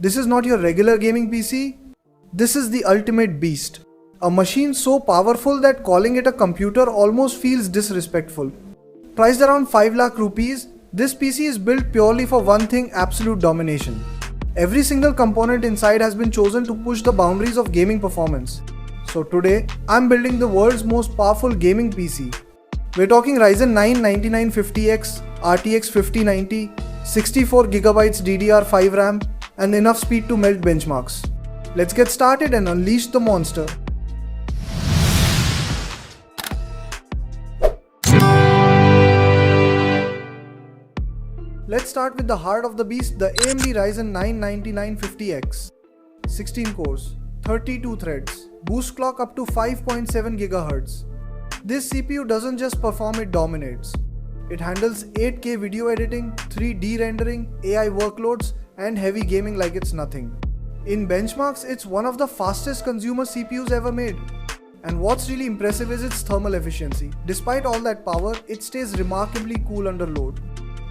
This is not your regular gaming PC. This is the ultimate beast. A machine so powerful that calling it a computer almost feels disrespectful. Priced around 5 lakh rupees, this PC is built purely for one thing: absolute domination. Every single component inside has been chosen to push the boundaries of gaming performance. So today, I'm building the world's most powerful gaming PC. We're talking Ryzen 9 9950X, RTX 5090, 64GB DDR5 RAM, and enough speed to melt benchmarks. Let's get started and unleash the monster. Let's start with the heart of the beast, the AMD Ryzen 9 9950X. 16 cores, 32 threads, boost clock up to 5.7 GHz. This CPU doesn't just perform, it dominates. It handles 8K video editing, 3D rendering, AI workloads, and heavy gaming like it's nothing. In benchmarks, it's one of the fastest consumer CPUs ever made. And what's really impressive is its thermal efficiency. Despite all that power, it stays remarkably cool under load.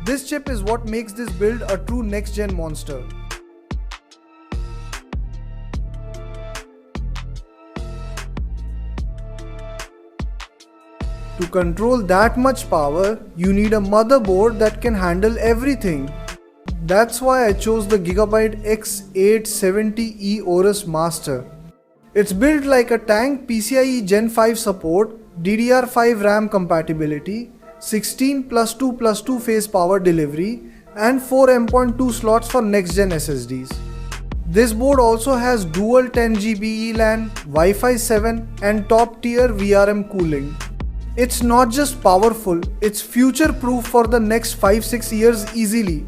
This chip is what makes this build a true next-gen monster. To control that much power, you need a motherboard that can handle everything. That's why I chose the Gigabyte X870E AORUS Master. It's built like a tank: PCIe Gen 5 support, DDR5 RAM compatibility, 16+2+2 phase power delivery, and 4 M.2 slots for next-gen SSDs. This board also has dual 10GB LAN, Wi-Fi 7, and top-tier VRM cooling. It's not just powerful, it's future-proof for the next 5-6 years easily.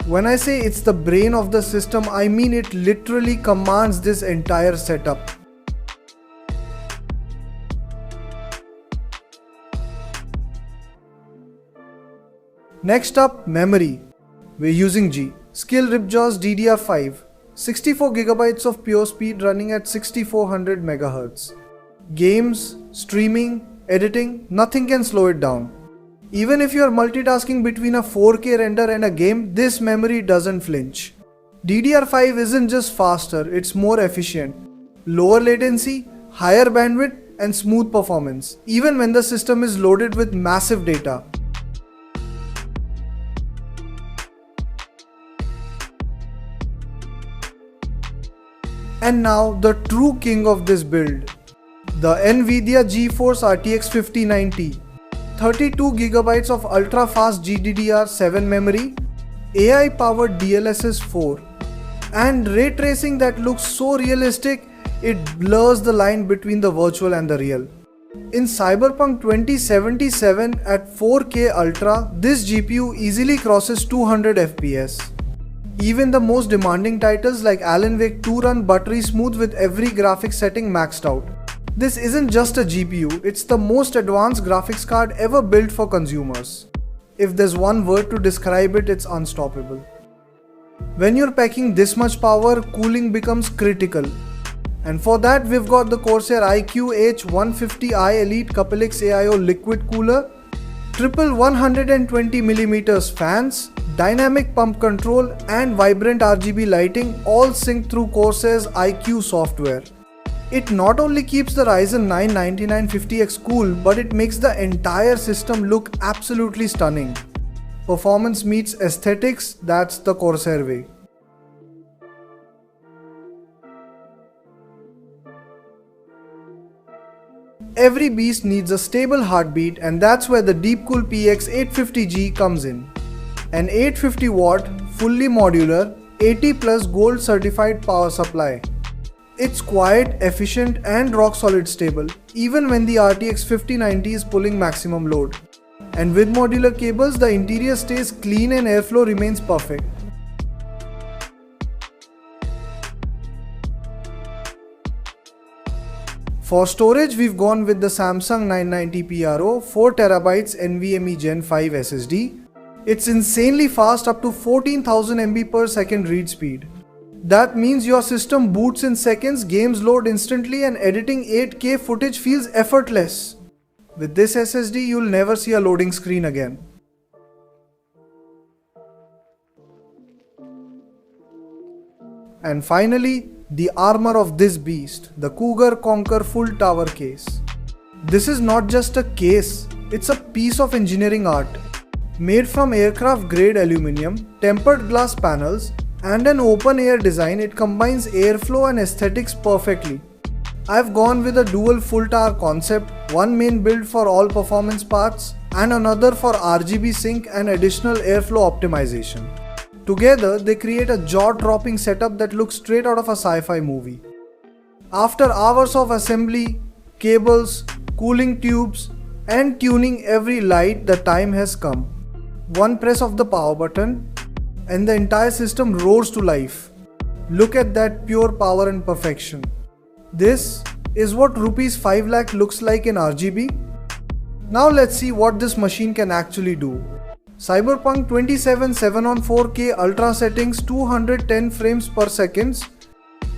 When I say it's the brain of the system, I mean it literally commands this entire setup. Next up, memory. We're using G.Skill Ripjaws DDR5, 64GB of pure speed running at 6400 MHz. Games, streaming, editing, nothing can slow it down. Even if you're multitasking between a 4K render and a game, this memory doesn't flinch. DDR5 isn't just faster, it's more efficient. Lower latency, higher bandwidth, and smooth performance, even when the system is loaded with massive data. And now the true king of this build, the NVIDIA GeForce RTX 5090, 32GB of ultra-fast GDDR7 memory, AI-powered DLSS 4, and ray tracing that looks so realistic it blurs the line between the virtual and the real. In Cyberpunk 2077 at 4K Ultra, this GPU easily crosses 200 FPS. Even the most demanding titles like Alan Wake 2 run buttery smooth with every graphics setting maxed out. This isn't just a GPU, it's the most advanced graphics card ever built for consumers. If there's one word to describe it, it's unstoppable. When you're packing this much power, cooling becomes critical. And for that, we've got the Corsair iCUE H150i Elite X AIO Liquid Cooler, triple 120mm fans, dynamic pump control, and vibrant RGB lighting all synced through Corsair's iCUE software. It not only keeps the Ryzen 9 9950X cool, but it makes the entire system look absolutely stunning. Performance meets aesthetics, that's the Corsair way. Every beast needs a stable heartbeat, and that's where the Deepcool PX850G comes in. An 850-watt, fully modular, 80+ gold certified power supply. It's quiet, efficient, and rock-solid stable, even when the RTX 5090 is pulling maximum load. And with modular cables, the interior stays clean and airflow remains perfect. For storage, we've gone with the Samsung 990p RO 4TB NVMe Gen 5 SSD. It's insanely fast, up to 14,000 MB per second read speed. That means your system boots in seconds, games load instantly, and editing 8K footage feels effortless. With this SSD, you'll never see a loading screen again. And finally, the armor of this beast, the Cougar Conquer full tower case. This is not just a case, it's a piece of engineering art. Made from aircraft grade aluminum, tempered glass panels, and an open air design, it combines airflow and aesthetics perfectly. I've gone with a dual full tower concept, one main build for all performance parts and another for RGB sync and additional airflow optimization. Together, they create a jaw-dropping setup that looks straight out of a sci-fi movie. After hours of assembly, cables, cooling tubes, and tuning every light, the time has come. One press of the power button and the entire system roars to life. Look at that pure power and perfection. This is what Rs 5 lakh looks like in RGB. Now let's see what this machine can actually do. Cyberpunk 2077 7 on 4K Ultra settings 210 frames per second.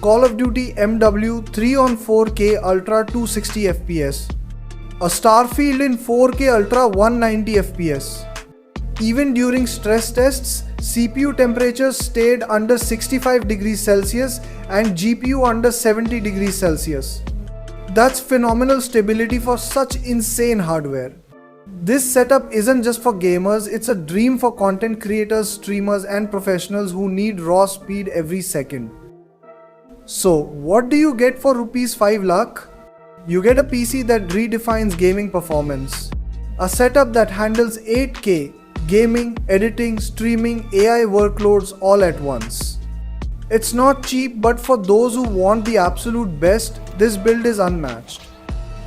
Call of Duty MW 3 on 4K Ultra 260 FPS. A Starfield in 4K Ultra 190 FPS. Even during stress tests, CPU temperatures stayed under 65 degrees Celsius and GPU under 70 degrees Celsius. That's phenomenal stability for such insane hardware. This setup isn't just for gamers, it's a dream for content creators, streamers and professionals who need raw speed every second. So, what do you get for Rs 5 lakh? You get a PC that redefines gaming performance. A setup that handles 8K, gaming, editing, streaming, AI workloads all at once. It's not cheap, but for those who want the absolute best, this build is unmatched.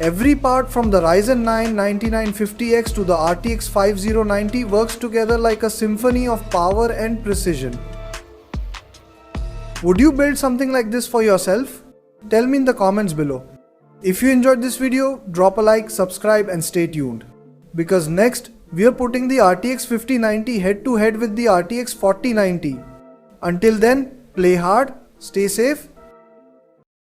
Every part from the Ryzen 9 9950X to the RTX 5090 works together like a symphony of power and precision. Would you build something like this for yourself? Tell me in the comments below. If you enjoyed this video, drop a like, subscribe and stay tuned. Because next, we are putting the RTX 5090 head to head with the RTX 4090. Until then, play hard, stay safe